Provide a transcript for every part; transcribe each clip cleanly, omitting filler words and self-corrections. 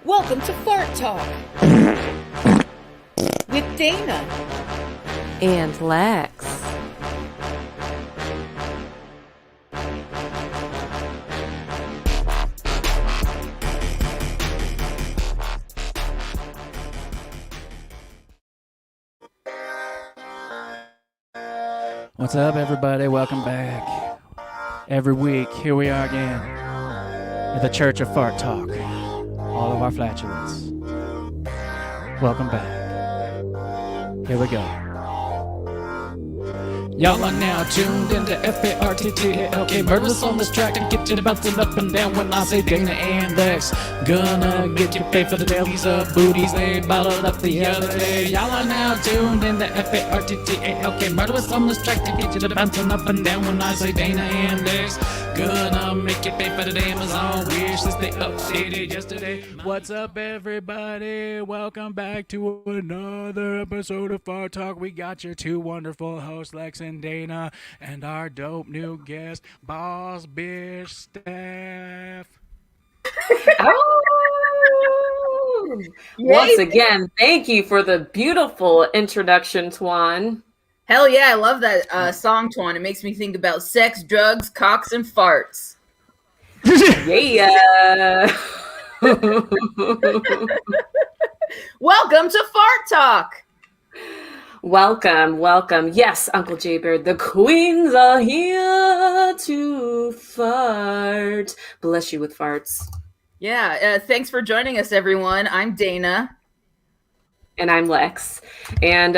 Welcome to Fart Talk with Dana and Lex. What's up, everybody? Welcome back. Every week, here we are again at the Church of Fart Talk. All of our flatulence. Welcome back. Here we go. Y'all are now tuned into FARTTALK. Murderous on this track and get you bouncing up and down when I say Dana and Lex. Gonna get you paid for the dailies of booties they bottled up the other day. Y'all are now tuned into FARTTALK. Murderous on this track to get you bouncing up and down when I say Dana and Lex. Gonna make you pay for the Amazon wish since they updated yesterday. What's up, everybody? Welcome back to another episode of Fart Talk. We got your two wonderful hosts, Lex and Dana, and our dope new guest, Boss Bitch Steph. Oh! Once again, thank you for the beautiful introduction, Twan. Hell yeah, I love that song, Twan. It makes me think about sex, drugs, cocks, and farts. Yeah. Welcome to Fart Talk. Welcome. Yes, Uncle Jaybird, the queens are here to fart. Bless you with farts. Yeah, thanks for joining us, everyone. I'm Dana. And I'm Lex. And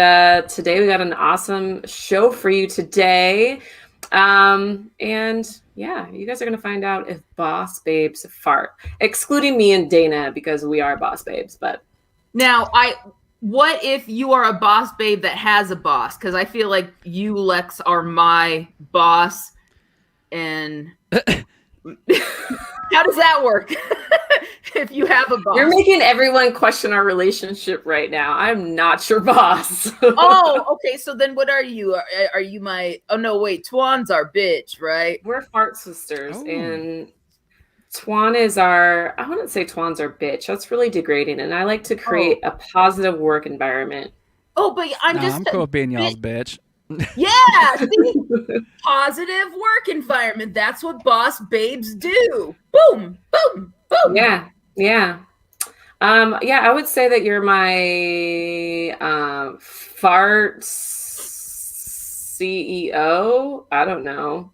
today we got an awesome show for you today. And yeah, you guys are going to find out if boss babes fart, excluding me and Dana because we are boss babes. But now, what if you are a boss babe that has a boss? Because I feel like you, Lex, are my boss. And how does that work? If you have a boss, you're making everyone question our relationship right now. I'm not your boss. Oh, okay. So then what are you? Are you my... Oh, no, wait. Twan's our bitch, right? We're fart sisters. And Twan is our... I wouldn't say Twan's our bitch. That's really degrading. And I like to create a positive work environment. Oh, but I'm cool with being y'all's bitch. Yeah. See? Positive work environment. That's what boss babes do. Boom, boom, boom. Yeah. Yeah, I would say that you're my fart CEO. I don't know.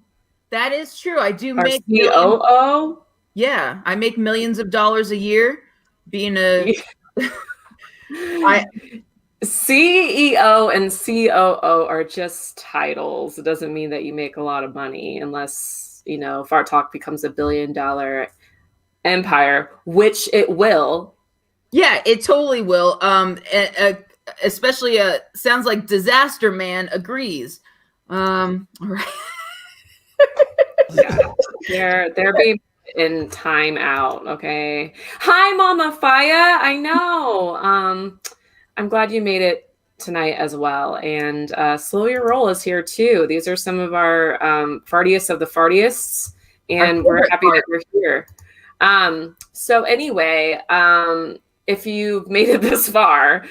That is true. I do Our make COO. Yeah, I make millions of dollars a year being a CEO and COO are just titles. It doesn't mean that you make a lot of money unless, Fart Talk becomes $1 billion empire, which it will. Yeah, it totally will. Especially sounds like Disaster Man agrees. All right. Yeah, they're being in time out. Okay. Hi, Mama Faya. I know. I'm glad you made it tonight as well. And Slow Your Roll is here too. These are some of our fartiest of the fartiest, and we're happy that you're here. So anyway, if you've made it this far,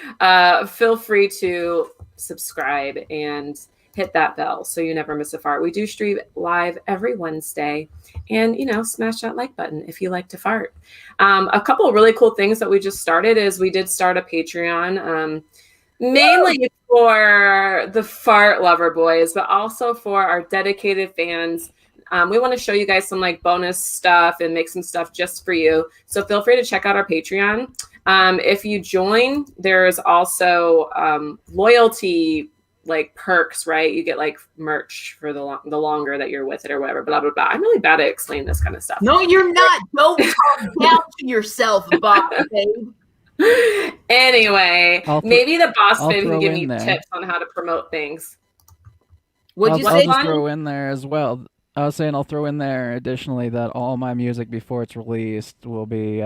feel free to subscribe and hit that bell so you never miss a fart. We do stream live every Wednesday, and smash that like button if you like to fart. A couple of really cool things that we just started is we did start a Patreon, mainly for the fart lover boys, but also for our dedicated fans. We want to show you guys some bonus stuff and make some stuff just for you. So feel free to check out our Patreon. If you join, there's also loyalty perks, right? You get merch for the longer that you're with it or whatever, blah, blah, blah. I'm really bad at explaining this kind of stuff. No, you're not. Don't talk down to yourself, boss babe. Anyway, maybe the boss babe can give me tips on how to promote things. What'd you say? I'll just throw in there as well. I was saying I'll throw in there additionally that all my music before it's released will be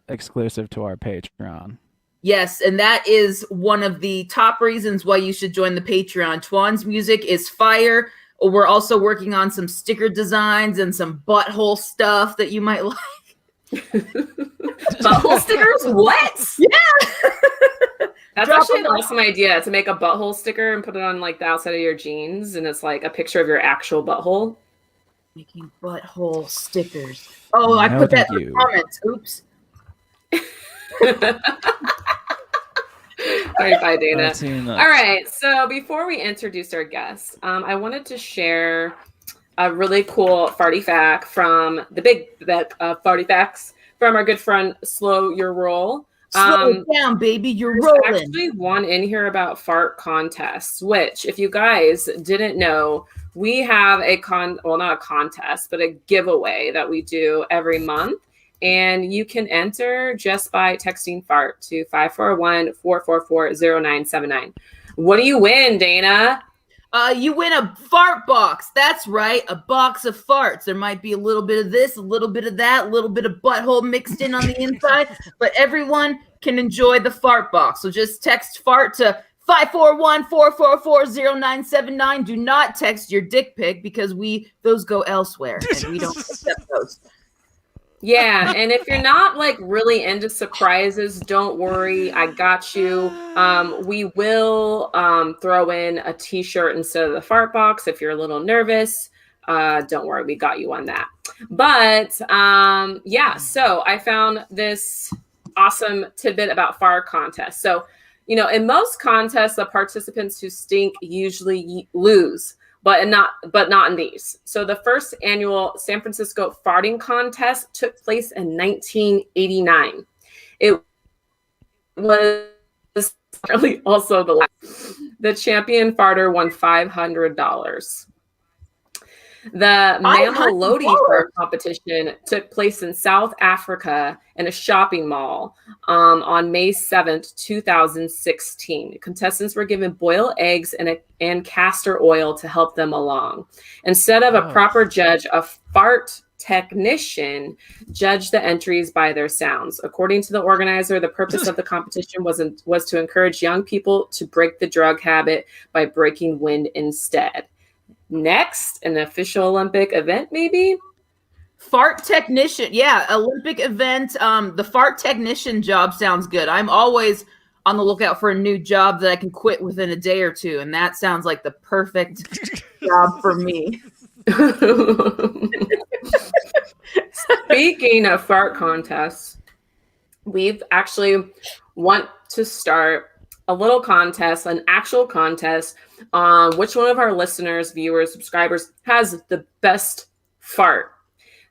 exclusive to our Patreon. Yes, and that is one of the top reasons why you should join the Patreon. Twan's music is fire. We're also working on some sticker designs and some butthole stuff that you might like. Butthole stickers? What? Yeah. That's Drop actually an them off. awesome idea, to make a butthole sticker and put it on like the outside of your jeans, and it's like a picture of your actual butthole. Making butthole stickers. Oh, I No, put that thank in the you. comments. Oops. All right, bye, Dana. I've seen that. All right, so before we introduce our guests, I wanted to share a really cool farty fact from the big farty facts from our good friend Slow Your Roll. Slow it down, baby. You're There's rolling. actually one in here about fart contests, which, if you guys didn't know, we have not a contest, but a giveaway that we do every month. And you can enter just by texting fart to 541-444-0979. What do you win, Dana? You win a fart box. That's right, a box of farts. There might be a little bit of this, a little bit of that, a little bit of butthole mixed in on the inside, but everyone can enjoy the fart box. So just text fart to 541-444-0979. Do not text your dick pic because those go elsewhere and we don't accept those. Yeah, and if you're not like really into surprises, don't worry, I got you. We will throw in a t-shirt instead of the fart box if you're a little nervous. Don't worry, we got you on that. But yeah, so I found this awesome tidbit about fart contests. So, in most contests, the participants who stink usually lose. But not in these. So the first annual San Francisco farting contest took place in 1989. It was really also the last. The champion farter won $500. The Mamelodi fart competition took place in South Africa in a shopping mall on May 7th, 2016. Contestants were given boiled eggs and castor oil to help them along. Instead of a proper judge, a fart technician judged the entries by their sounds. According to the organizer, the purpose of the competition was to encourage young people to break the drug habit by breaking wind instead. Next, an official Olympic event, maybe? Fart technician. Yeah, Olympic event. The fart technician job sounds good. I'm always on the lookout for a new job that I can quit within a day or two, and that sounds like the perfect job for me. Speaking of fart contests, we've actually want to start a little contest, an actual contest on which one of our listeners, viewers, subscribers has the best fart.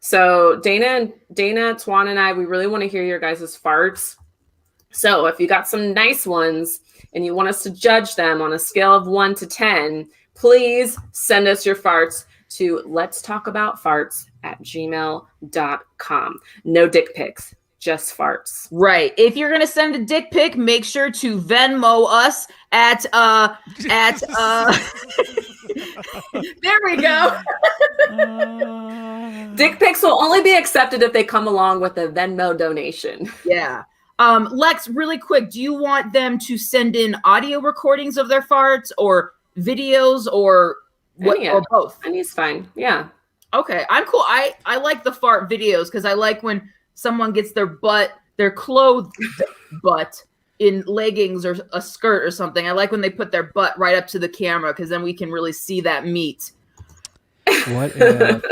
So Dana, Twan, and I, we really want to hear your guys' farts. So if you got some nice ones and you want us to judge them on a scale of 1 to 10, please send us your farts to letstalkaboutfarts@gmail.com. No dick pics. Just farts. Right. If you're gonna send a dick pic, make sure to Venmo us at there we go. Dick pics will only be accepted if they come along with a Venmo donation. Yeah. Lex, really quick, do you want them to send in audio recordings of their farts or videos or what, or both? Any's fine. Yeah. Okay, I'm cool. I like the fart videos because I like when someone gets their clothed butt in leggings or a skirt or something. I like when they put their butt right up to the camera because then we can really see that meat. What if?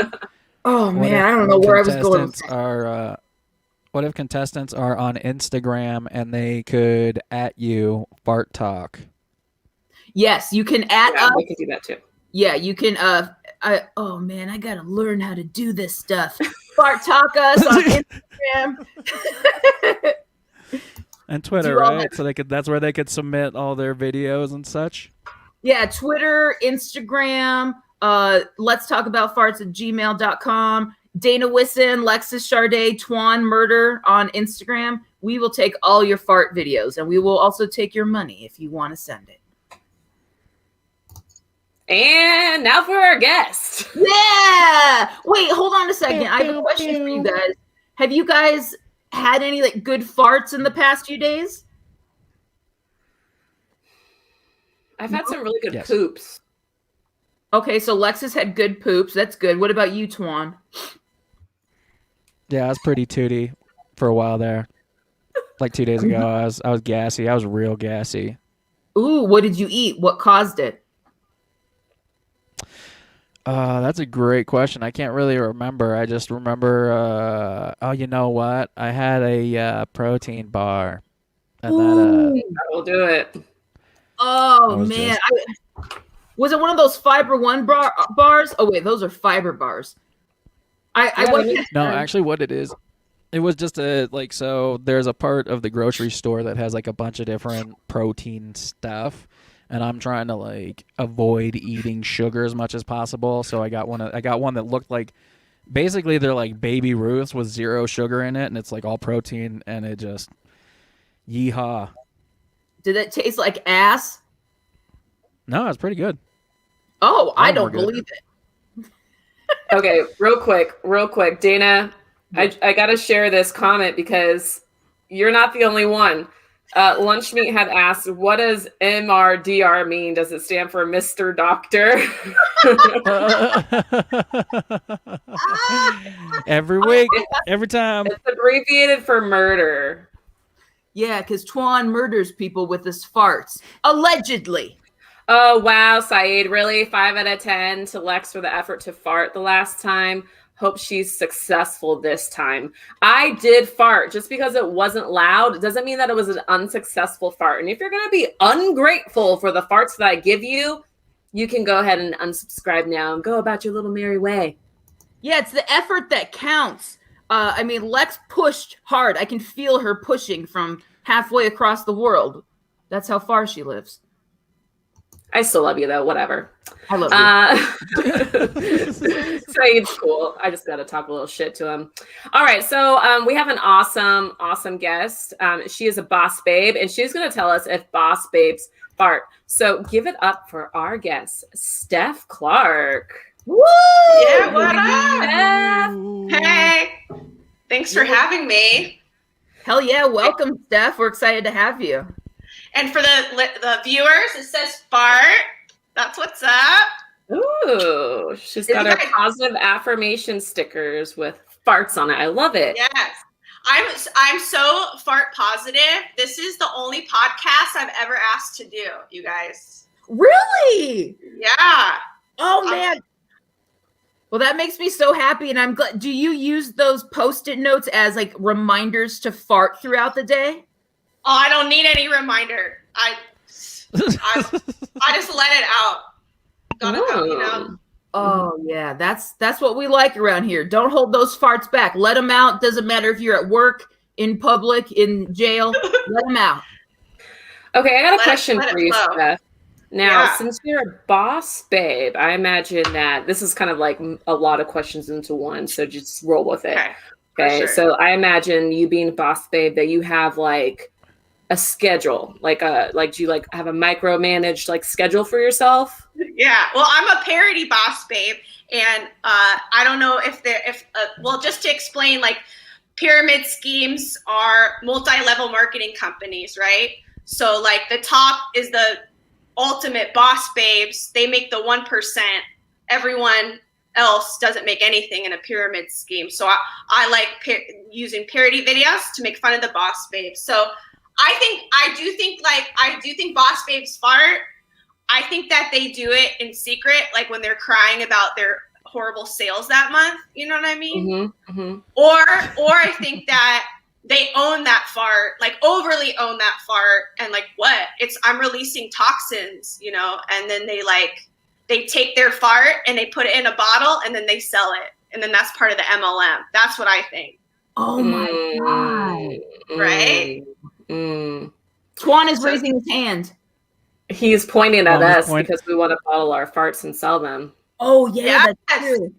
Oh man, I don't know where I was going. What if contestants are on Instagram and they could @ you fart talk? Yes, you can us. We can do that too. Yeah, you can. Oh man, I gotta learn how to do this stuff. Fart talk us on Instagram and Twitter, right? So that's where they could submit all their videos and such. Yeah, Twitter, Instagram. Let's talk about farts@gmail.com. Dana Wisson, Lexus Charday, Twan Murder on Instagram. We will take all your fart videos, and we will also take your money if you want to send it. And now for our guest. Yeah. Wait, hold on a second. I have a question for you guys. Have you guys had any good farts in the past few days? I've had some really good poops. Okay, so Lexus had good poops. That's good. What about you, Twan? Yeah, I was pretty tooty for a while there. Like 2 days ago, I was gassy. I was real gassy. Ooh, what did you eat? What caused it? That's a great question. I can't really remember. I just remember. Oh, you know what? I had a protein bar, and Ooh. That will do it. Oh was man, just- was it one of those Fiber One bars? Oh wait, those are fiber bars. I went. no, actually, what it is, it was just a like. So there's a part of the grocery store that has like a bunch of different protein stuff, and I'm trying to like avoid eating sugar as much as possible. So I got one that looked like, basically they're like Baby Ruths with zero sugar in it, and it's like all protein, and it just, yeehaw. Did it taste like ass? No, it's pretty good. Oh, I Mine were don't good. believe it. Okay, real quick, Dana, I gotta share this comment because you're not the only one. Lunch Meat had asked, what does MRDR mean? Does it stand for Mr. Doctor? Every week, every time. It's abbreviated for murder. Yeah, because Twan murders people with his farts. Allegedly. Oh, wow, Saeed. Really? 5 out of 10 to Lex for the effort to fart the last time. Hope she's successful this time. I did fart. Just because it wasn't loud doesn't mean that it was an unsuccessful fart. And if you're going to be ungrateful for the farts that I give you, you can go ahead and unsubscribe now and go about your little merry way. Yeah, it's the effort that counts. I mean, Lex pushed hard. I can feel her pushing from halfway across the world. That's how far she lives. I still love you, though. Whatever. I love you. Saeed's cool. I just got to talk a little shit to him. All right. So we have an awesome guest. She is a boss babe, and she's going to tell us if boss babes fart. So give it up for our guest, Steph Clark. Woo! Yeah, what up? Steph. Hey, thanks for having me. Hell yeah. Welcome, Steph. We're excited to have you. And for the viewers, it says fart. That's what's up. Ooh, she's got her positive affirmation stickers with farts on it. I love it. Yes. I'm so fart positive. This is the only podcast I've ever asked to do, you guys. Really? Yeah. Oh, man. Well, that makes me so happy. And I'm glad. Do you use those Post-it notes as like reminders to fart throughout the day? Oh, I don't need any reminder. I just let it out. Gotta go, you know. Oh yeah, that's what we like around here. Don't hold those farts back. Let them out. Doesn't matter if you're at work, in public, in jail. Let them out. Okay, I got a question for you, Steph. Now, Yeah. since you're a boss babe, I imagine that this is kind of like a lot of questions into one. So just roll with it. Okay. Sure. So I imagine you being boss babe that you have like a schedule, like do you like have a micromanaged like schedule for yourself? Yeah, well, I'm a parody boss babe, and I don't know if well, just to explain, like pyramid schemes are multi-level marketing companies, right? So like the top is the ultimate boss babes. They make the 1%. Everyone else doesn't make anything in a pyramid scheme. So I like using parody videos to make fun of the boss babes. So I do think boss babes fart. I think that they do it in secret, like when they're crying about their horrible sales that month. You know what I mean? Mm-hmm, mm-hmm. Or I think that they own that fart, like overly own that fart, and like I'm releasing toxins, you know, and then they take their fart and they put it in a bottle and then they sell it, and then that's part of the MLM. That's what I think. Oh my god! Right? Twan is raising his hand. He's pointing at us because we want to bottle our farts and sell them. Oh yeah, Yes. that's true.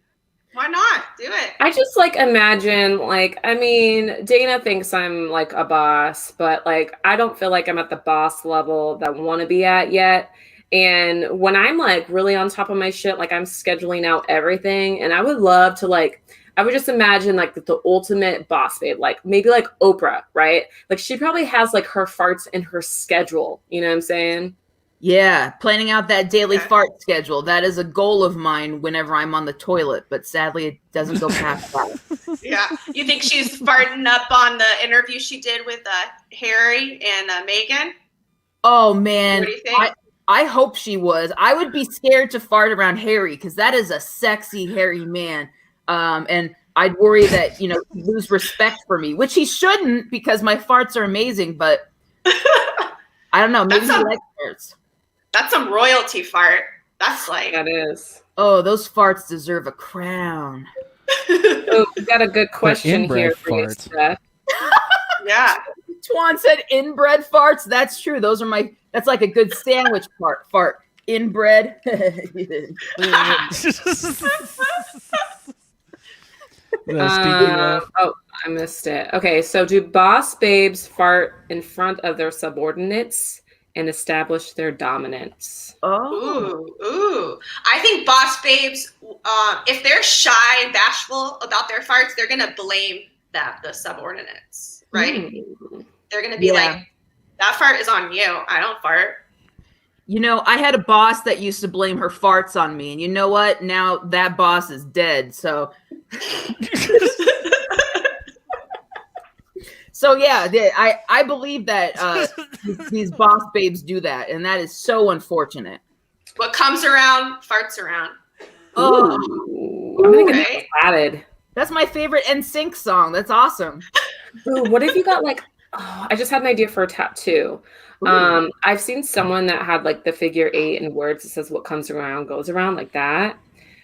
Why not? Do it. I just like imagine, like, I mean, Dana thinks I'm like a boss, but like I don't feel like I'm at the boss level that I want to be at yet. And when I'm like really on top of my shit, like I'm scheduling out everything, and I would love to like, I would just imagine like the ultimate boss babe, like maybe like Oprah, right? Like she probably has like her farts in her schedule. You know what I'm saying? Yeah, planning out that daily Okay. fart schedule. That is a goal of mine whenever I'm on the toilet, but sadly it doesn't go past that. Yeah. You think she's farting up on the interview she did with Harry and Meghan? Oh man, What do you think? I hope she was. I would be scared to fart around Harry because that is a sexy hairy man. And I'd worry that, you know, he'd lose respect for me, which he shouldn't because my farts are amazing, but I don't know, maybe he likes farts. That's some royalty fart. That's like That is. Oh, those farts deserve a crown. Oh, we got a good question inbred here for you, farts. Steph. yeah. Twan said inbred farts. That's true. Those are that's like a good sandwich fart. Inbred. Oh, I missed it. Okay, so do boss babes fart in front of their subordinates and establish their dominance? Oh. Ooh. I think boss babes, if they're shy and bashful about their farts, they're gonna blame the subordinates, right? They're gonna be like, that fart is on you. I don't fart. You know, I had a boss that used to blame her farts on me, and you know what? Now that boss is dead. So, yeah, I believe that these boss babes do that, and that is so unfortunate. What comes around, farts around. Oh, I'm gonna get excited. That's my favorite NSYNC song. That's awesome. Ooh, what if you got like? Oh, I just had an idea for a tattoo. I've seen someone that had like the figure 8 and words that says "what comes around goes around" like that.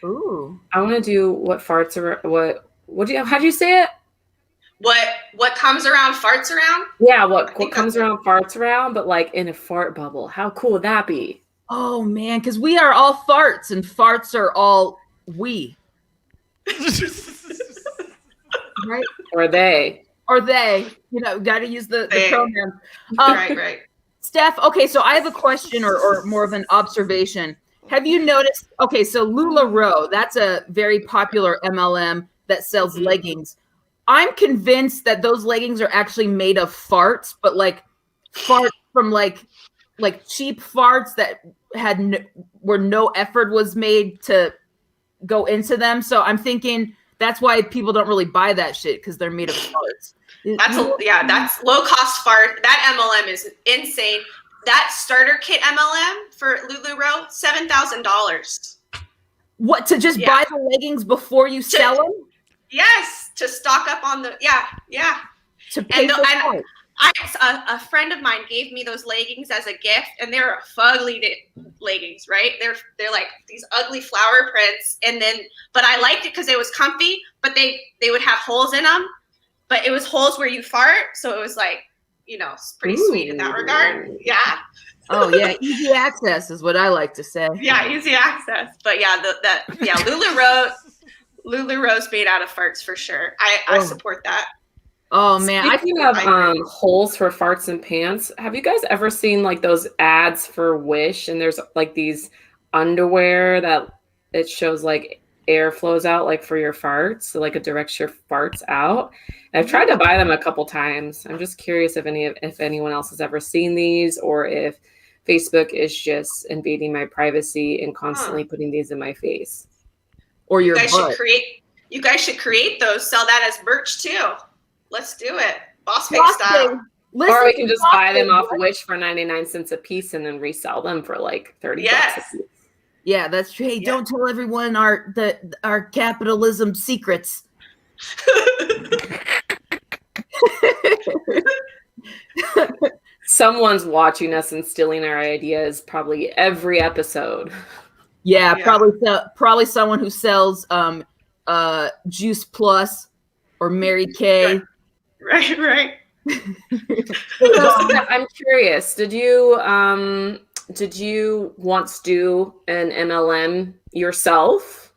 Ooh. I want to do what farts are. What do you? How do you say it? What comes around farts around? Yeah, what comes around farts around, but like in a fart bubble. How cool would that be? Oh man, because we are all farts, and farts are all we. Right? Or they. You know, got to use the pronoun. Right. Steph, okay, so I have a question or more of an observation. Have you noticed? Okay, so LuLaRoe, that's a very popular MLM that sells leggings. I'm convinced that those leggings are actually made of farts, but like farts from like cheap farts that had where no effort was made to go into them. So I'm thinking that's why people don't really buy that shit because they're made of farts. That's low cost fart. That MLM is insane. That starter kit MLM for LuLaRoe, $7,000. What, to just buy the leggings before you sell them? Yes, to stock up on the To pay for farts. A friend of mine gave me those leggings as a gift, and they're fugly leggings, right? They're like these ugly flower prints, but I liked it because it was comfy. But they would have holes in them, but it was holes where you fart, so it was like, you know, it's pretty sweet in that regard. Yeah. Oh yeah, easy access is what I like to say. Yeah, easy access. But yeah, LuLaRoe's made out of farts for sure. I support that. Oh man, Speaking of holes for farts and pants, have you guys ever seen like those ads for Wish? And there's like these underwear that it shows like air flows out like for your farts, so like it directs your farts out. And I've tried to buy them a couple times. I'm just curious if anyone else has ever seen these, or if Facebook is just invading my privacy and constantly putting these in my face. Or your butt. You guys should create those, sell that as merch too. Let's do it. Boss Babe style. Or we can just buy them off Wish for 99 cents a piece and then resell them for like 30 bucks a piece. Yeah, that's true. Hey, don't tell everyone our capitalism secrets. Someone's watching us and stealing our ideas probably every episode. Yeah, probably someone who sells Juice Plus or Mary Kay. Right. I'm curious. Did you once do an MLM yourself?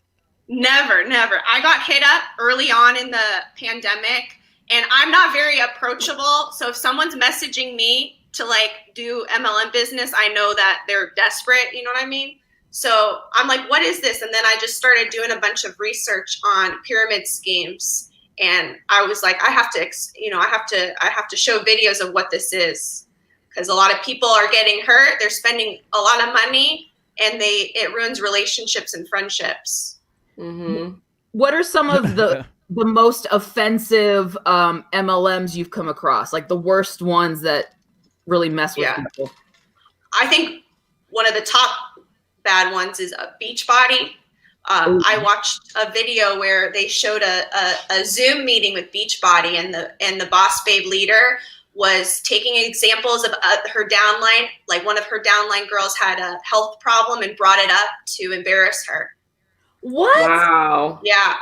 Never. I got hit up early on in the pandemic, and I'm not very approachable. So if someone's messaging me to like do MLM business, I know that they're desperate. You know what I mean? So I'm like, what is this? And then I just started doing a bunch of research on pyramid schemes. And I was like, I have to show videos of what this is, because a lot of people are getting hurt. They're spending a lot of money, and it ruins relationships and friendships. Mm-hmm. What are some of the most offensive MLMs you've come across? Like the worst ones that really mess with people? I think one of the top bad ones is Beachbody. I watched a video where they showed a Zoom meeting with Beachbody, and the Boss Babe leader was taking examples of her downline. Like one of her downline girls had a health problem and brought it up to embarrass her. What? Wow. Yeah.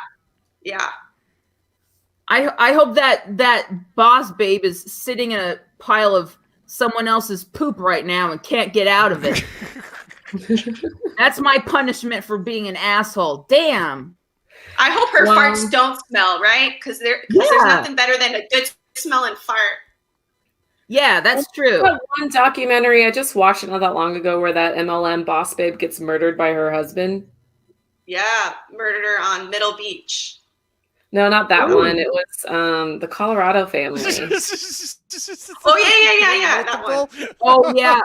I hope that Boss Babe is sitting in a pile of someone else's poop right now and can't get out of it. That's my punishment for being an asshole. Damn. I hope her farts don't smell, right? Because there's nothing better than a good smelling fart. Yeah, that's true. That one documentary I just watched not that long ago where that MLM Boss Babe gets murdered by her husband. Yeah, murdered her on Middle Beach. No, not that one. It was the Colorado family. Oh yeah, that one. Oh yeah.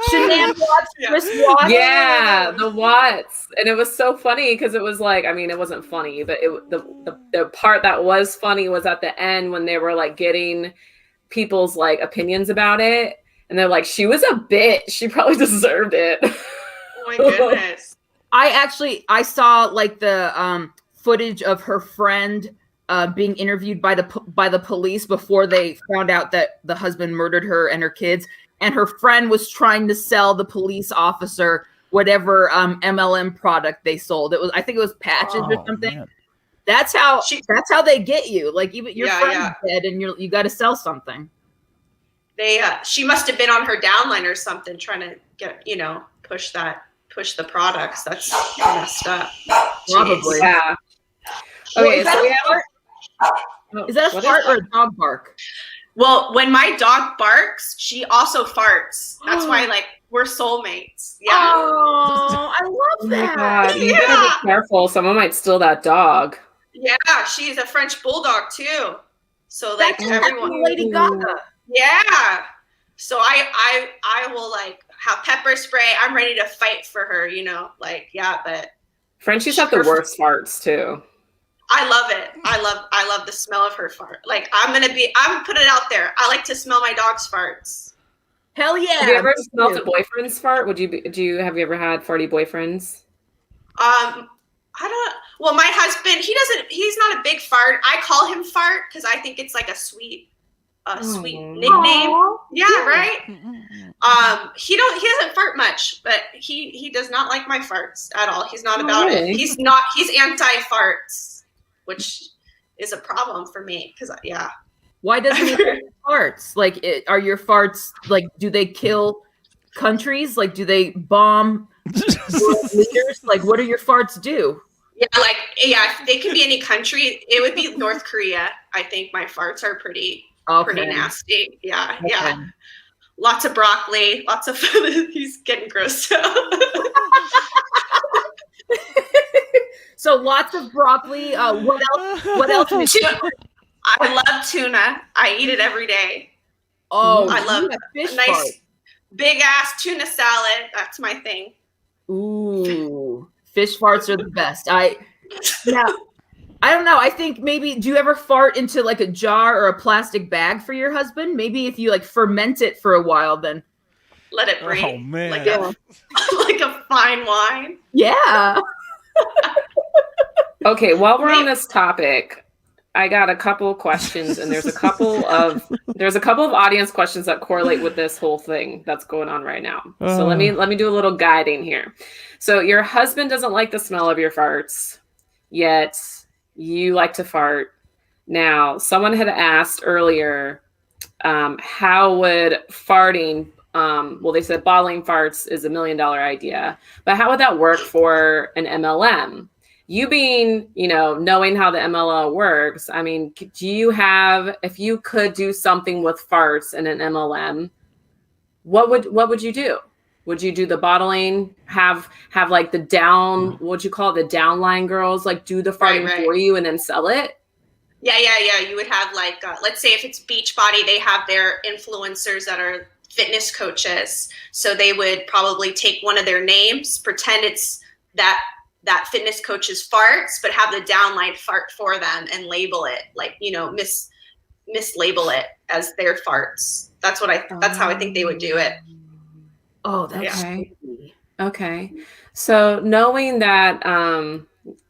Shenanigans, Chris Watts. Yeah, the Watts. And it was so funny because it was like, I mean, it wasn't funny, but the part that was funny was at the end when they were like getting people's like opinions about it. And they're like, she was a bitch. She probably deserved it. Oh my goodness. I saw like the footage of her friend being interviewed by the police before they found out that the husband murdered her and her kids. And her friend was trying to sell the police officer whatever MLM product they sold. I think it was patches or something. Man. That's how they get you. Like even your friend's dead and you got to sell something. She must have been on her downline or something trying to get, push the products. That's messed up. Probably. Yeah. Okay, so we have is that a fart or a dog bark? Well, when my dog barks, she also farts. That's why, like, we're soulmates. Yeah. Oh, I love that. God. You better be careful. Someone might steal that dog. Yeah, she's a French bulldog too. So like everyone. Lady Gaga. Yeah. So I will like have pepper spray. I'm ready to fight for her. But Frenchies have the worst farts too. I love it. I love the smell of her fart. Like I'm putting it out there. I like to smell my dog's farts. Hell yeah. Have you ever smelled a boyfriend's fart? Have you ever had farty boyfriends? Well, my husband, he's not a big fart. I call him fart because I think it's like a sweet nickname. Aww. Yeah, right? He doesn't fart much, but he does not like my farts at all. He's not about it. He's anti-farts, which is a problem for me because Why doesn't he like farts? Like, are your farts like? Do they kill countries? Like, do they bomb leaders? Like, what do your farts do? If they could be any country, it would be North Korea. I think my farts are pretty nasty. Yeah, okay. Yeah. Lots of broccoli. Lots of. He's getting grossed out. So lots of broccoli. What else? What else? I love tuna. I eat it every day. Oh, I love fish a nice big ass tuna salad. That's my thing. Ooh, fish farts are the best. I don't know. I think maybe, do you ever fart into like a jar or a plastic bag for your husband? Maybe if you like ferment it for a while, then let it breathe. Oh man, like a fine wine. Yeah. Okay, while we're on this topic, I got a couple questions, and there's a couple of audience questions that correlate with this whole thing that's going on right now. So let me do a little guiding here. So your husband doesn't like the smell of your farts, yet you like to fart. Now, someone had asked earlier, how would farting? Well, they said bottling farts is $1 million idea, but how would that work for an MLM? You being, knowing how the MLM works, I mean, if you could do something with farts in an MLM, what would you do? Would you do the bottling, have like the down, what'd you call it? The downline girls, like do the farting for you and then sell it? Yeah. You would have like, let's say if it's Beachbody, they have their influencers that are fitness coaches. So they would probably take one of their names, pretend it's that fitness coach's farts, but have the downline fart for them and label it like, mislabel it as their farts. That's how I think they would do it. Oh, that's okay. So knowing that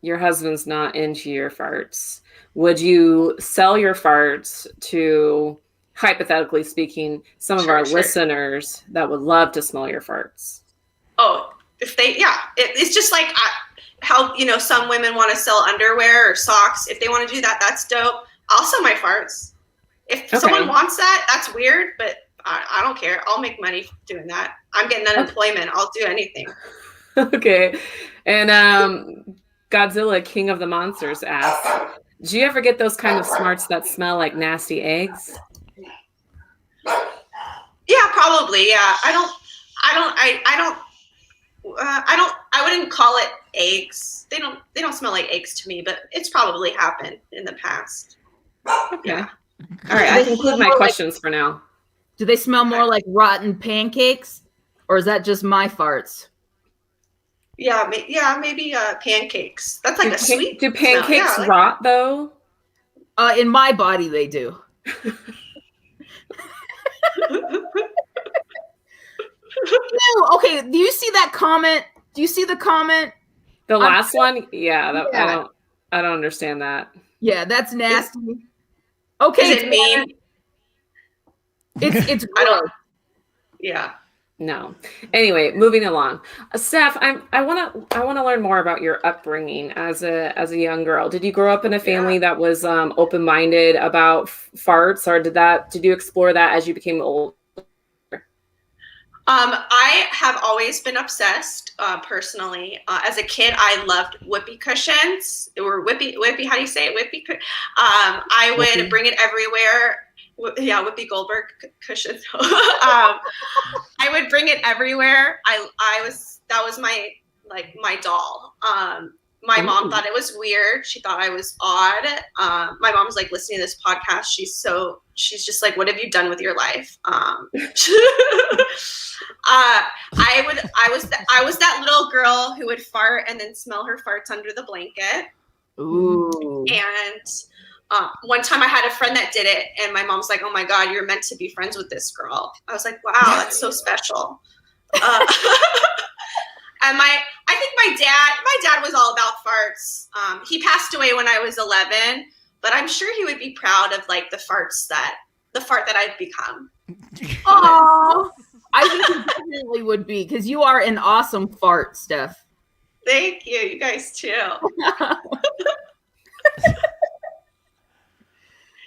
your husband's not into your farts, would you sell your farts to, hypothetically speaking, some of our listeners that would love to smell your farts? Oh, if they, it's just like how, some women want to sell underwear or socks. If they want to do that, that's dope. I'll sell my farts. If someone wants that, that's weird, but I don't care. I'll make money doing that. I'm getting unemployment. I'll do anything. Okay. And Godzilla, King of the Monsters, asks, do you ever get those kind of smarts that smell like nasty eggs? Yeah, probably. Yeah. I wouldn't call it eggs. They don't smell like eggs to me, but it's probably happened in the past. Okay. Yeah. All right. I conclude my questions for now. Do they smell more like rotten pancakes, or is that just my farts? Yeah, maybe pancakes. That's like a sweet. Do pancakes rot though? In my body, they do. No, okay. Do you see that comment? Do you see the comment? The last one? Yeah. I don't understand that. Yeah, that's nasty. Okay. Is it mean? It's I don't. Yeah. No. Anyway, moving along. Steph, I want to learn more about your upbringing as a young girl. Did you grow up in a family that was open-minded about farts, or did you explore that as you became older? I have always been obsessed, personally. As a kid, I loved whoopee cushions. Or whippy. How do you say it? Whippy. I would bring it everywhere. Yeah, Whoopi Goldberg cushions. I would bring it everywhere. That was my doll. My mom thought it was weird. She thought I was odd. My mom was like listening to this podcast. She's just like, what have you done with your life? I was that little girl who would fart and then smell her farts under the blanket. Ooh. And one time I had a friend that did it, and my mom's like, oh my God, you're meant to be friends with this girl. I was like, wow, that's so special. And I think my dad was all about farts. He passed away when I was 11, but I'm sure he would be proud of like the fart that I've become. Oh, I think he definitely would be, because you are an awesome fart, Steph. Thank you. You guys too.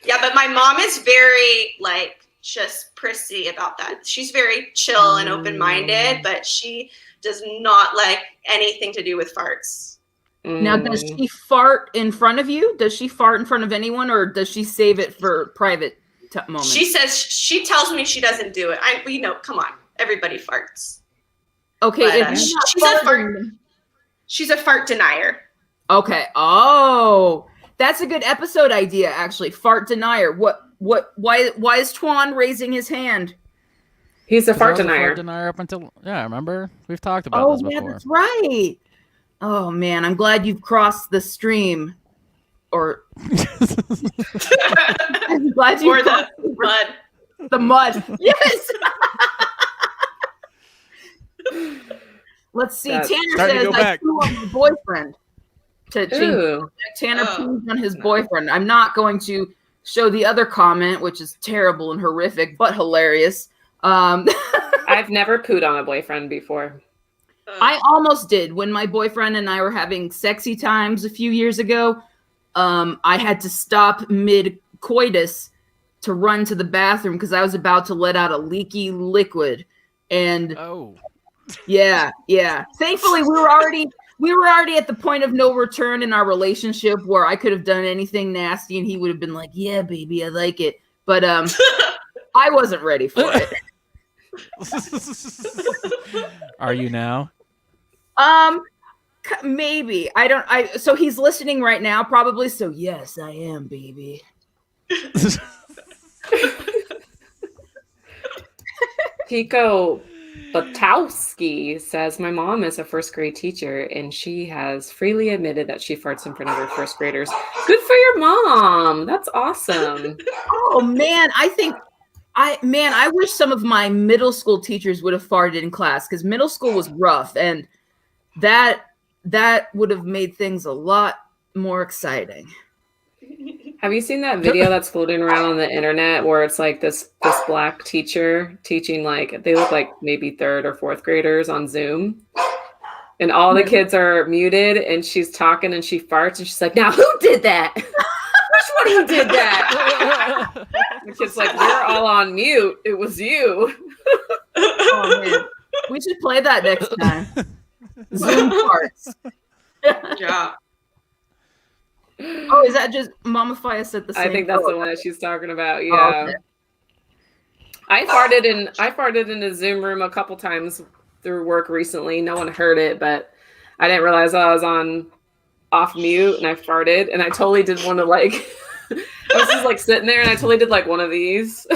Yeah, but my mom is very like just prissy about that. She's very chill and open-minded, but she does not like anything to do with farts. Now, does she fart in front of you? Does she fart in front of anyone, or does she save it for private moments? She tells me she doesn't do it. Come on, everybody farts. Okay, but, she's a fart denier. Okay. Oh, that's a good episode idea, actually. Fart denier. Why is Twan raising his hand? He's a fart denier. Fart denier up until, remember? We've talked about this before. Yeah, that's right. Oh man, I'm glad you've crossed the stream. Or I'm glad you crossed the mud. The mud. Yes. Let's see. Tanner says I flew on my boyfriend. To change. Tanner peed on his boyfriend. I'm not going to show the other comment, which is terrible and horrific, but hilarious. I've never pooed on a boyfriend before. I almost did when my boyfriend and I were having sexy times a few years ago. I had to stop mid-coitus to run to the bathroom because I was about to let out a leaky liquid. And yeah. Thankfully, we were already at the point of no return in our relationship where I could have done anything nasty and he would have been like, yeah, baby, I like it. But I wasn't ready for it. Are you now? Maybe. So he's listening right now, probably. So yes, I am, baby. Pico Batowski says, my mom is a first grade teacher and she has freely admitted that she farts in front of her first graders. Good for your mom. That's awesome. Oh man, I wish some of my middle school teachers would have farted in class, because middle school was rough, and that would have made things a lot more exciting. Have you seen that video that's floating around on the internet where it's like this black teacher teaching, like, they look like maybe third or fourth graders on Zoom, and all the kids are muted and she's talking and she farts and she's like, now who did that? Which one of you did that? The kid's like, we're all on mute. It was you. Oh man, we should play that next time. Zoom farts. Yeah. Oh, is that just Mama Faya said the same? I think that's the one that she's talking about. Yeah. Oh, okay. I farted in a Zoom room a couple times through work recently. No one heard it, but I didn't realize I was off mute and I farted, and I totally did one of like I was just like sitting there and I totally did like one of these.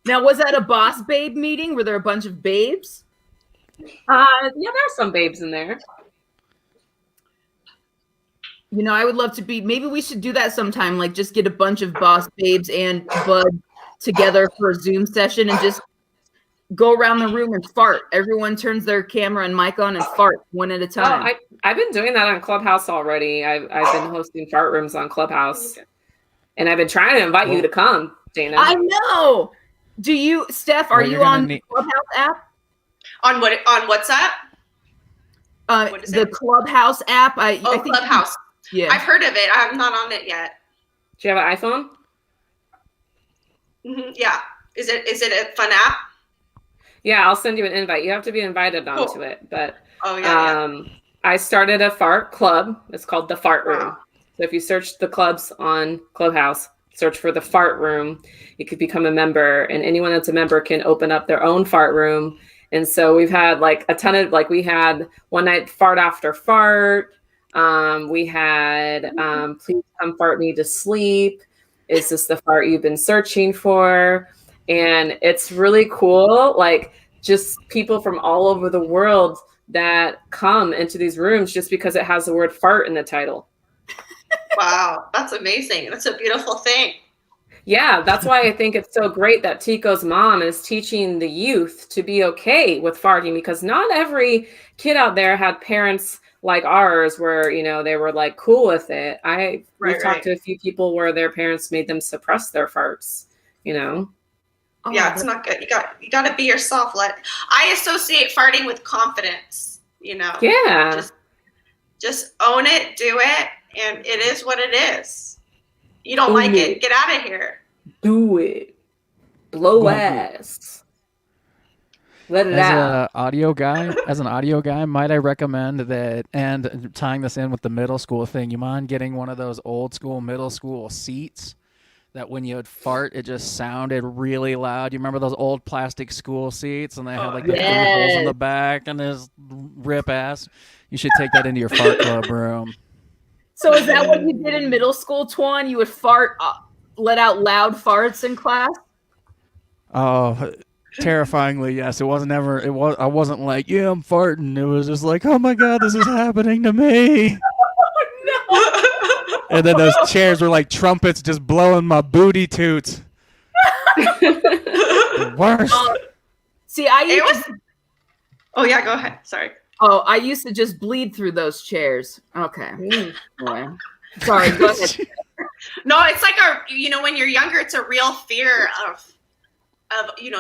Now, was that a boss babe meeting? Were there a bunch of babes? Yeah, there's some babes in there. You know, I would love to be. Maybe we should do that sometime. Like, just get a bunch of boss babes and Bud together for a Zoom session and just go around the room and fart. Everyone turns their camera and mic on and fart one at a time. Oh, I've been doing that on Clubhouse already. I've been hosting fart rooms on Clubhouse, and I've been trying to invite you to come, Dana. I know. Do you, Steph? Are you on the Clubhouse app? On what? On WhatsApp? What is the it? Clubhouse app. I think Clubhouse. Yeah, I've heard of it. I'm not on it yet. Do you have an iPhone? Mm-hmm. Yeah. Is it a fun app? Yeah, I'll send you an invite. You have to be invited onto it. But yeah. I started a fart club. It's called the Fart Room. So if you search the clubs on Clubhouse, search for the Fart Room, you could become a member, and anyone that's a member can open up their own fart room. And so we've had like a ton of, like, we had one night fart after fart. We had please come fart me to sleep. Is this the fart you've been searching for? And it's really cool. Like, just people from all over the world that come into these rooms just because it has the word fart in the title. Wow, that's amazing. That's a beautiful thing. Yeah, that's why I think it's so great that Tico's mom is teaching the youth to be okay with farting, because not every kid out there had parents like ours where, you know, they were like cool with it. We've talked to a few people where their parents made them suppress their farts, you know? Oh, yeah, it's not good. You got to be yourself. I associate farting with confidence, you know? Yeah. Just own it, do it, and it is what it is. You don't like it, get out of here. Do it. Blow ass. Let it out. As an audio guy, might I recommend that, and tying this in with the middle school thing, you mind getting one of those old school middle school seats that when you would fart, it just sounded really loud? You remember those old plastic school seats, and they had like the three holes in the back and this rip ass? You should take that into your fart club room. So is that what you did in middle school, Twan? You would fart, let out loud farts in class? Oh, terrifyingly, yes. I wasn't like, yeah, I'm farting. It was just like, oh my God, this is happening to me. Oh, no. And then those chairs were like trumpets just blowing my booty toots. The worst. Oh yeah, go ahead. Sorry. Oh, I used to just bleed through those chairs. Okay. Boy. Sorry, go ahead. No, it's like when you're younger, it's a real fear of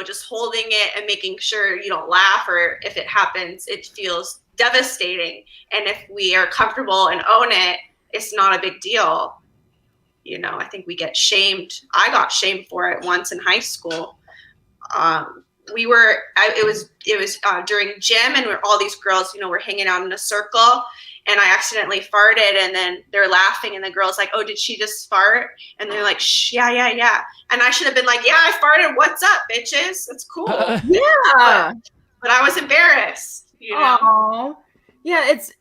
just holding it and making sure you don't laugh, or if it happens, it feels devastating. And if we are comfortable and own it, it's not a big deal. You know, I think we get shamed. I got shamed for it once in high school. It was during gym, and all these girls, were hanging out in a circle, and I accidentally farted, and then they're laughing, and the girl's like, oh, did she just fart? And they're like, shh, yeah. And I should have been like, yeah, I farted. What's up, bitches? It's cool. Yeah. but I was embarrassed. You know? Oh, yeah. It's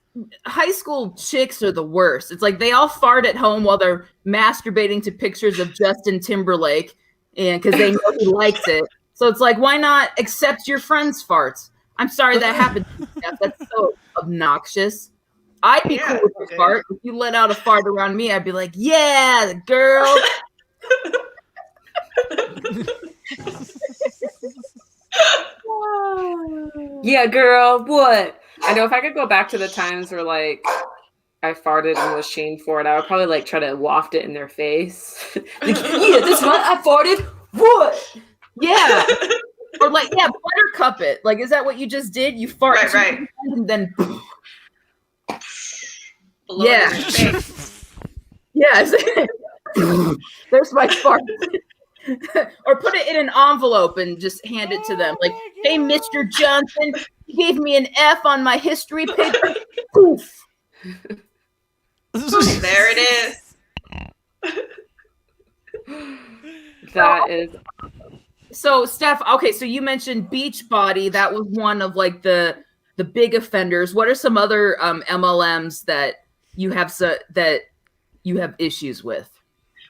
high school chicks are the worst. It's like they all fart at home while they're masturbating to pictures of Justin Timberlake, and because they know he likes it. So it's like, why not accept your friend's farts? I'm sorry that happened to you, Steph. That's so obnoxious. I'd be cool with your fart. If you let out a fart around me, I'd be like, yeah, girl. Yeah, girl, what? I know if I could go back to the times where like I farted and was shamed for it, I would probably like try to waft it in their face. Like, yeah, this one I farted. What? Yeah. Or like, yeah, buttercup it. Like, is that what you just did? You fart Right. and then Yeah. Yes. There's my fart. Or put it in an envelope and just hand it to them. Like, hey, Mr. Johnson, you gave me an F on my history paper. Poof. There it is. That is. So, Steph, okay, so you mentioned Beachbody. That was one of like the big offenders. What are some other MLMs that you have issues with?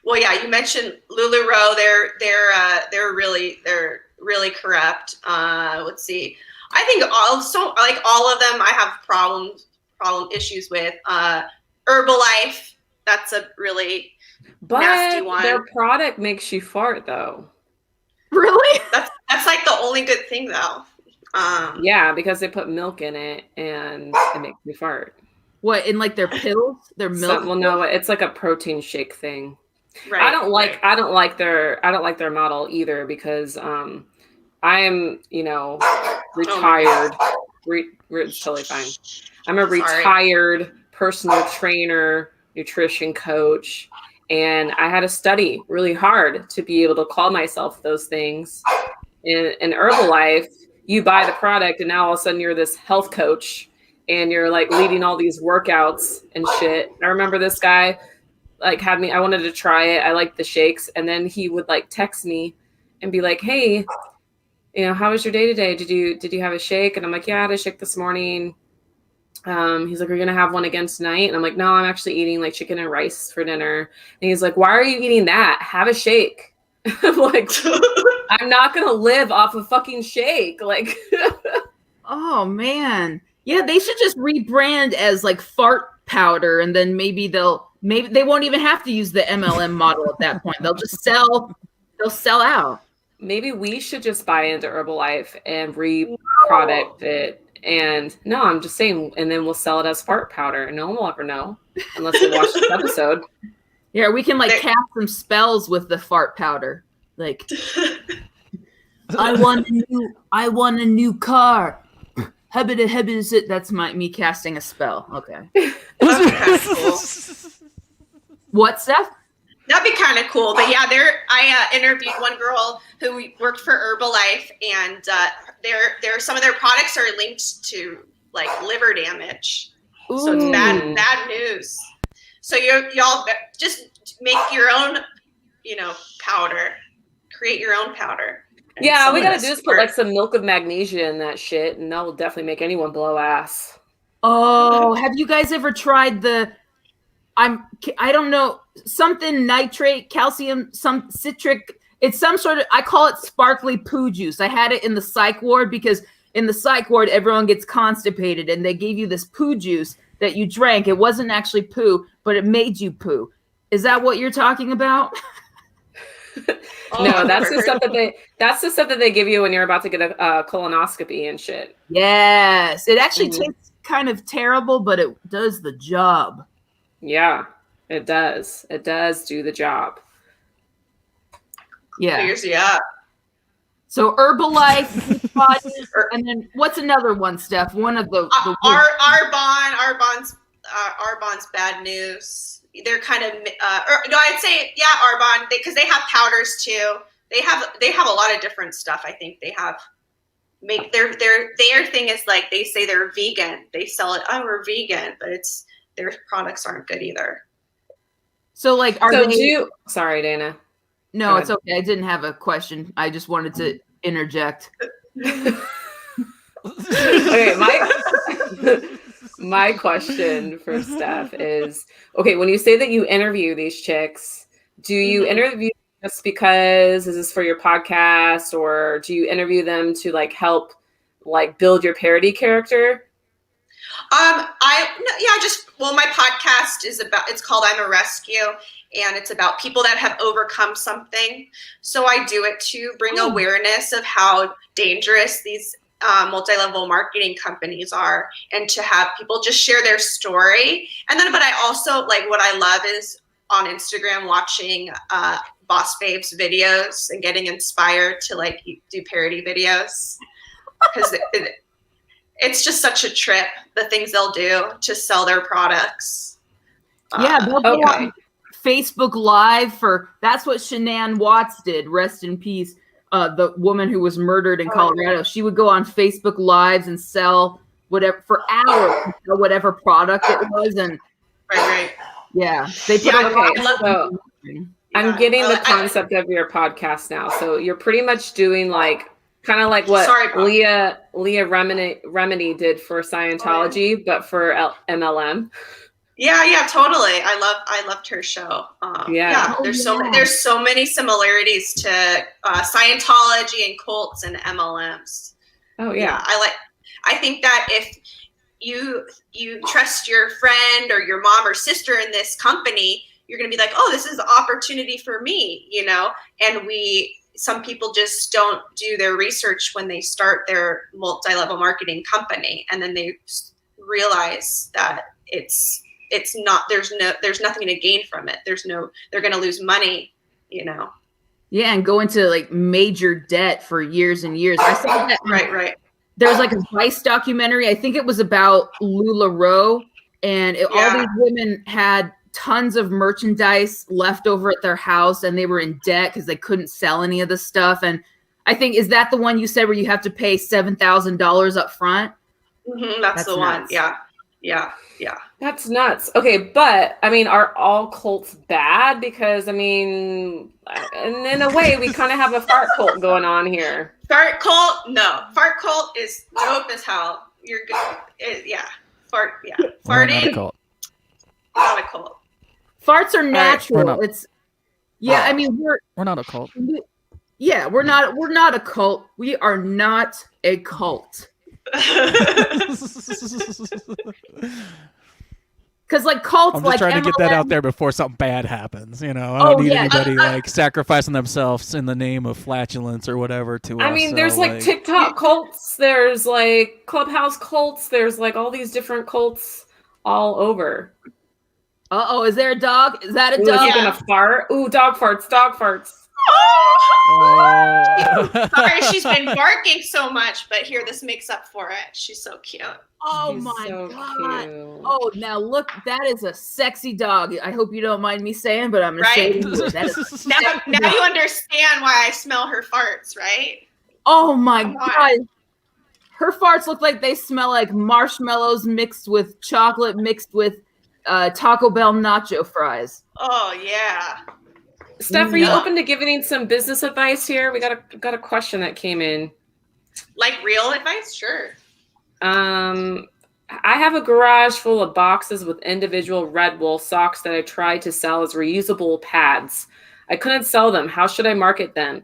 Well, yeah, you mentioned LuLaRoe. They're really corrupt. Let's see. I think all of them I have problem issues with. Herbalife, that's a really nasty one. Their product makes you fart though. Really? That's like the only good thing though. Yeah, because they put milk in it and it makes me fart. What, in like their pills? Their milk? Well, no, it's like a protein shake thing. Right. I don't like their model either because I am, retired. It's totally fine. I'm a retired personal trainer, nutrition coach, and I had to study really hard to be able to call myself those things. In Herbalife, you buy the product and now all of a sudden you're this health coach and you're like leading all these workouts and shit. I remember this guy like had me, I wanted to try it. I liked the shakes. And then he would like text me and be like, hey, how was your day today? Did you have a shake? And I'm like, yeah, I had a shake this morning. He's like, are you gonna have one again tonight? And I'm like, no, I'm actually eating like chicken and rice for dinner. And he's like, why are you eating that? Have a shake. I'm like, I'm not gonna live off a fucking shake. Like, oh man, yeah, they should just rebrand as like fart powder, and then maybe they won't even have to use the MLM model at that point. They'll sell out. Maybe we should just buy into Herbalife and reproduct it. And no, I'm just saying, and then we'll sell it as fart powder, and no one will ever know unless they watch this episode. Yeah, we can like cast some spells with the fart powder. Like, I want a new car. That's me casting a spell. Okay. That's cool. What, Steph? That'd be kind of cool. But yeah, I interviewed one girl who worked for Herbalife, and some of their products are linked to like liver damage. Ooh. So it's bad news. So y'all just make your own, powder. Create your own powder. Yeah, all we gotta do is put like some milk of magnesia in that shit, and that will definitely make anyone blow ass. Oh, have you guys ever tried I don't know, something nitrate, calcium, some citric, it's some sort of, I call it sparkly poo juice. I had it in the psych ward because in the psych ward, everyone gets constipated and they gave you this poo juice that you drank. It wasn't actually poo, but it made you poo. Is that what you're talking about? No, that's the stuff that they give you when you're about to get a colonoscopy and shit. Yes. It actually tastes kind of terrible, but it does the job. Yeah, it does. It does do the job. Yeah. Figures you out. So Herbalife, and then what's another one, Steph? One of the Arbonne's bad news. They're kind of I'd say Arbonne because they have powders too. They have a lot of different stuff. I think they have their thing is like they say they're vegan. They sell it. Oh, we're vegan, but their products aren't good either. So like, sorry, Dana. No, it's okay. I didn't have a question. I just wanted to interject. Okay, my question for Steph is, okay, when you say that you interview these chicks, do you interview just because is this for your podcast, or do you interview them to like help like build your parody character? My podcast is it's called I'm a Rescue, and it's about people that have overcome something. So I do it to bring awareness of how dangerous these multi-level marketing companies are, and to have people just share their story. And then, but I also like, what I love is on Instagram watching Boss Babes videos and getting inspired to like do parody videos, because it's just such a trip, the things they'll do to sell their products. Yeah, they'll go on Facebook Live that's what Shanann Watts did. Rest in peace. The woman who was murdered in Colorado. She would go on Facebook Lives and sell whatever for hours, whatever product it was. And right. Yeah. They put I'm getting the concept of your podcast now. So you're pretty much doing like kind of like what Leah Remini did for Scientology, but for MLM. Yeah, totally. I loved her show. There's so many similarities to Scientology and cults and MLMs. Oh yeah. I think that if you trust your friend or your mom or sister in this company, you're going to be like, oh, this is an opportunity for me, you know? And some people just don't do their research when they start their multi-level marketing company. And then they realize that it's not, there's nothing to gain from it. They're going to lose money, you know? Yeah. And go into like major debt for years and years. I saw that. Right. There's like a Vice documentary. I think it was about LuLaRoe, and all these women had tons of merchandise left over at their house, and they were in debt because they couldn't sell any of the stuff. And I think, is that the one you said where you have to pay $7,000 up front? That's the nuts. one. Yeah. That's nuts. Okay, but I mean, are all cults bad? Because I mean, and in a way, we kind of have a fart cult going on here. Fart cult? No. Fart cult is dope as hell. You're good. Farting. Not a cult. Not a cult. Farts are natural. I mean, we're not a cult. Yeah, we're not a cult. We are not a cult. Because like cults, I'm just trying to get that out there before something bad happens. You know, I don't need anybody like sacrificing themselves in the name of flatulence or whatever to us. I mean, there's like TikTok cults, there's like Clubhouse cults, there's like all these different cults all over. Is there a dog? Is that a dog? Is he gonna fart? Ooh, dog farts. Sorry, she's been barking so much, but here, this makes up for it. She's so cute. Oh my God. Cute. Oh, now look, that is a sexy dog. I hope you don't mind me saying, but I'm going to say it. That is now you understand why I smell her farts, right? Oh my God. Her farts look like they smell like marshmallows mixed with chocolate, mixed with Taco Bell nacho fries. Oh, yeah. Steph, are you open to giving some business advice here? We got a question that came in. Like real advice? Sure. I have a garage full of boxes with individual Red Wool socks that I tried to sell as reusable pads. I couldn't sell them. How should I market them?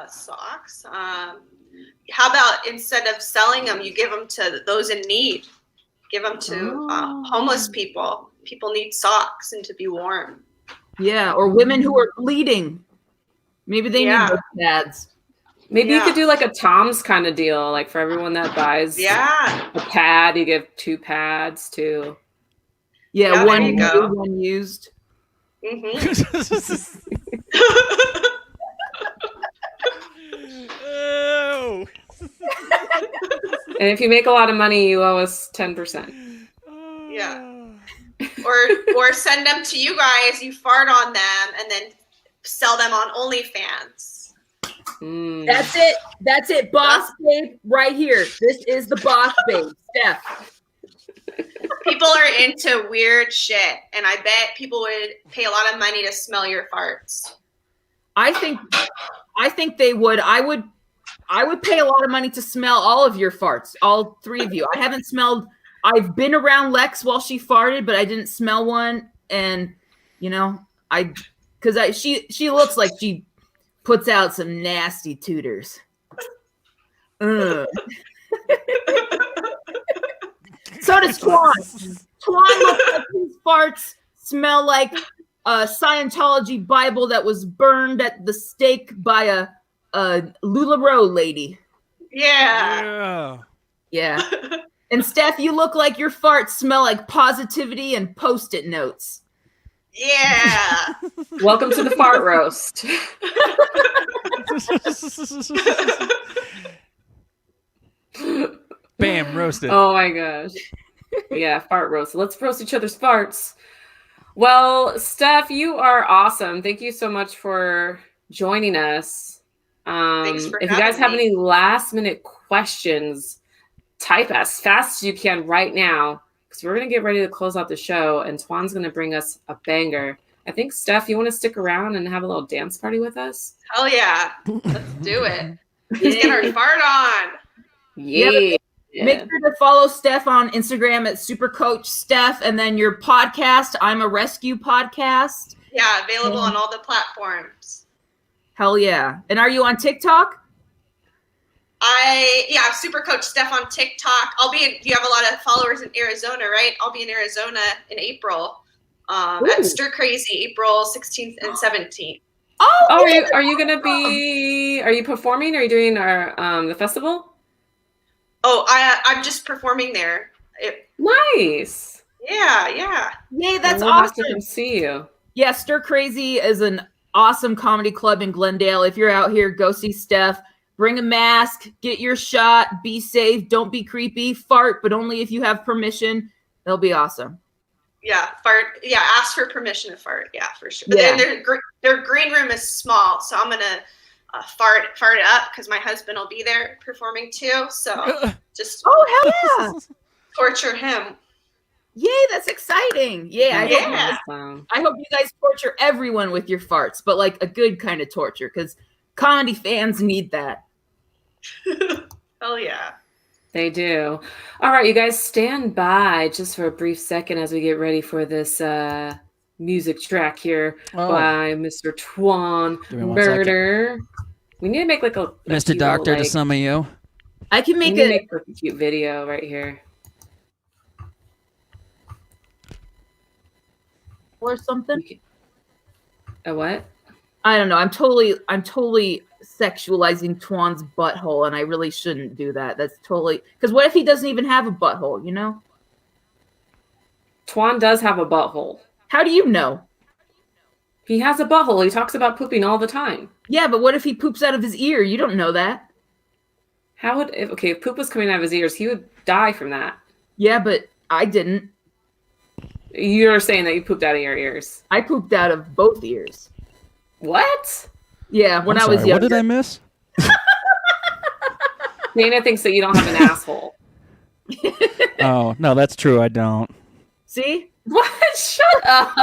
Socks. How about instead of selling them, you give them to those in need? Give them to homeless people. People need socks and to be warm. Yeah, or women who are bleeding. Maybe they need those pads. Maybe you could do like a Tom's kind of deal, like for everyone that buys a pad, you give 2 pads too. Yeah, one new, one used. And if you make a lot of money, you owe us 10%. Yeah. Or send them to you guys, you fart on them, and then sell them on OnlyFans. That's it. Boss babe right here. This is the boss babe, Steph. People are into weird shit, and I bet people would pay a lot of money to smell your farts. I think they would. I would pay a lot of money to smell all of your farts, all three of you. I haven't smelled. I've been around Lex while she farted, but I didn't smell one. And she looks like she puts out some nasty tutors. So does Twan. Twan looks like his farts smell like a Scientology Bible that was burned at the stake by a LuLaRoe lady. Yeah. And Steph, you look like your farts smell like positivity and Post-it notes. Yeah. Welcome to the fart roast. Bam, roasted. Oh my gosh. Yeah, fart roast. Let's roast each other's farts. Well, Steph, you are awesome. Thank you so much for joining us. Thanks for if you guys have having me. any last minute questions, type as fast as you can right now, because we're going to get ready to close out the show, and Twan's going to bring us a banger. I think, Steph, you want to stick around and have a little dance party with us? Hell yeah. Let's do it. Let's get our fart on. Yeah. Make sure to follow Steph on Instagram at SuperCoachSteph, and then your podcast, I'm a Rescue Podcast. Yeah, available on all the platforms. Hell yeah. And are you on TikTok? SuperCoachSteph on TikTok. You have a lot of followers in Arizona, right? I'll be in Arizona in April. At Stir Crazy, April 16th and 17th. Are you going to be, are you performing? Are you doing the festival? Oh, I'm just performing there. Nice. Yeah. Yay, that's we'll awesome. have to come see you. Yeah, Stir Crazy is an awesome comedy club in Glendale. If you're out here, go see Steph. Bring a mask, get your shot, be safe, don't be creepy, fart, but only if you have permission. They'll be awesome. Yeah, fart. Yeah, ask for permission to fart. Yeah, for sure. But Yeah. then their green room is small, so I'm gonna fart it up because my husband will be there performing too. So just hell yeah! torture him. Yay, that's exciting. Yeah, Awesome. I hope you guys torture everyone with your farts, but like a good kind of torture, because comedy fans need that. Hell yeah. They do. All right, you guys, stand by just for a brief second as we get ready for this music track here by Mr. Twan Murder. We need to make like a Mr. Doctor to some of you. I can make a cute video right here. Or something. A what? I don't know. I'm totally sexualizing Twan's butthole, and I really shouldn't do that. That's totally, because what if he doesn't even have a butthole, you know? Twan does have a butthole. How do you know? He has a butthole. He talks about pooping all the time. Yeah, but what if he poops out of his ear? You don't know that. If poop was coming out of his ears, he would die from that. Yeah, but I didn't. You're saying that you pooped out of your ears. I pooped out of both ears. What? Yeah, when I was younger. What did I miss? Dana thinks that you don't have an asshole. Oh, no, that's true. I don't. See? What? Shut up.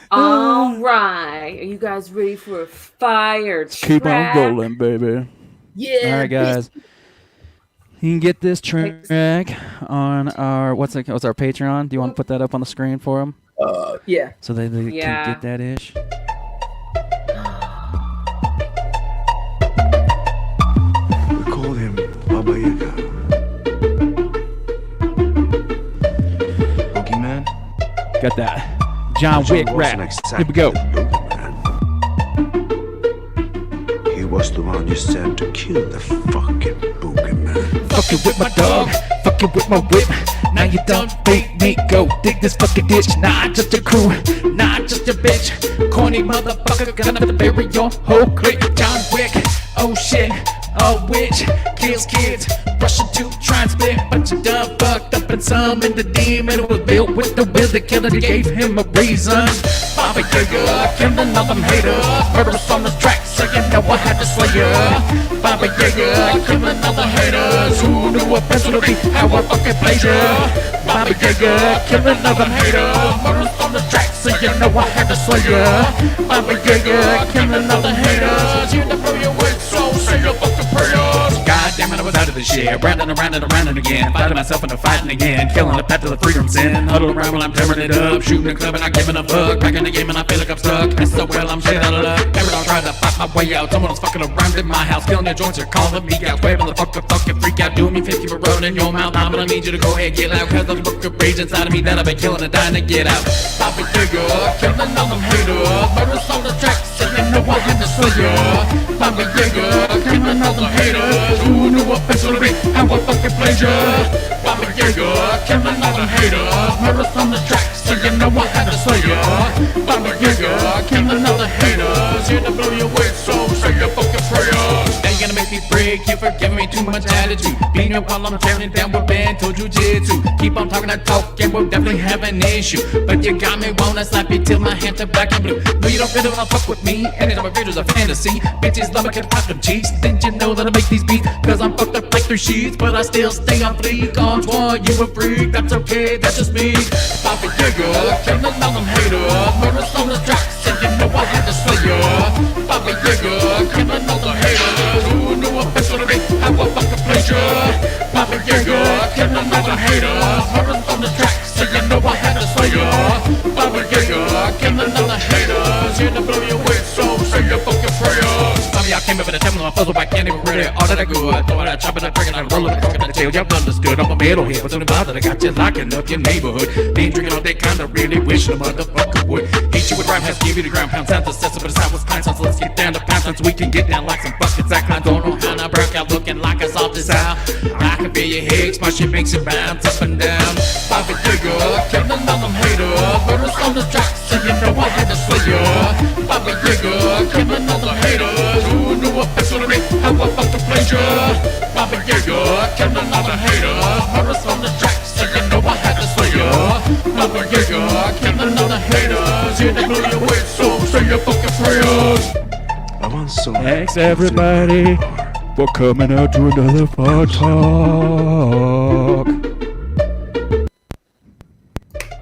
All right. Are you guys ready for a fire track? Keep on rolling, baby. Yeah. All right, guys. You can get this track on our what's our Patreon. Do you want to put that up on the screen for them? Yeah. So they can get that ish. We call him Baba Yaga. Boogeyman? Got that. John Wick rap. Here we go. He was the one you sent to kill the fucking boogeyman. Fucking with my dog, fucking with my whip. Now you done fake me, go dig this fucking ditch. Not just a crew, not just a bitch. Corny motherfucker, gonna bury your whole clique. John Wick, oh shit, a witch. Kills kids, rushing to try and split. But you done fucked up and some in the demon was built with the will. The killer gave him a reason. Baba Yaga, killing all them haters. Murderers on the track, so you know I had to slay ya. Baba Yaga, killing all the haters. Who knew a best would be our fucking pleasure? Baba Yaga, killing all them haters. Murderers on the track. so you know I had to slay ya. Baba Yaga, killing all the haters. You never blow your weight, so say your fucking prayers. God damn it, I was out of this shit. Round and around and around and again. Fighting myself into fighting again. Killing the path to the freedom sin. Huddle around while I'm tearing it up. Shooting a club and not giving a fuck. Back in the game and I feel like I'm stuck. SOL, I'm shit out of luck. Every time I try to fight my way out, someone was fucking around in my house. Killing your joints, you're calling me out. Waving the fucking freak out. Doing me 50 for running your mouth. I'm gonna need you to go ahead, get loud. Cause there's a book of rage inside of me that I've been killing and dying to get out. Baba Yaga, killing all them haters. Murders on the track, so you know I had to slay ya. Baba Yaga, killing all them haters. Who knew officially how I fucking played ya? Baba Yaga, killing all them haters. Murders on the track, so you know I had to slay ya. Baba Yaga, killing all the haters. Here to blow your weight, so say your fucking prayers. Now you're gonna make me break, you forgiving me too much attitude. Beating up while I'm tearing down with mental jujitsu. Keep on talking that talk and we'll definitely have an issue. But you got me wanna slap you till my hands are black and blue. No, you don't really wanna fuck with me. Anytime my videos a fantasy. Bitches love me, can pop them cheeks. Didn't you know that I make these beats? Cause I'm fucked up like 3 sheets. But I still stay on fleek. On one, you a freak. That's okay, that's just me. Baba Yaga, killing all them haters. Murders on the track, so you know I had to slay ya. Baba Yaga, killing all them haters. Who knew officially how I fucking played ya? Baba Yaga, killing all them haters. Murders on the track, so you know I had to slay ya. Baba Yaga, killing all the haters. Here to blow your weight, so say your fucking prayers. Some of y'all came up in the time when my puzzle back can't even really all that I good. Throwing that chopping that drinking, I'm rolling the coke in the tail. Y'all understood, I'm a metalhead, but something bothered. I got you locking up your neighborhood. Been drinking all day, kinda really wish the motherfucker would. Hit you with rhyme, has to give you the ground pound. Sounds excessive, but it's how it's kind. So let's get down to pound so we can get down like some buckets. I kind don't know how I broke out looking like a soft as how. I can feel your hips, my shit makes it bounce up and down. Baba Yaga, killing all them haters. Murders on the track, so you know I had to slay ya. Baba Yaga, killing all them haters. Who knew officially how I fucking played ya? Baba Yaga, killing all the haters. Murders on the track, so you know I had to slay ya. Baba Yaga, killing all the haters. Here to blow your weight, so say your fucking prayers. Thanks everybody for coming out to another Fart Talk.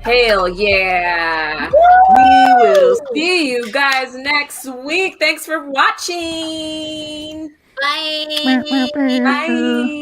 Hell yeah. We will see you guys next week. Thanks for watching. Bye. Bye.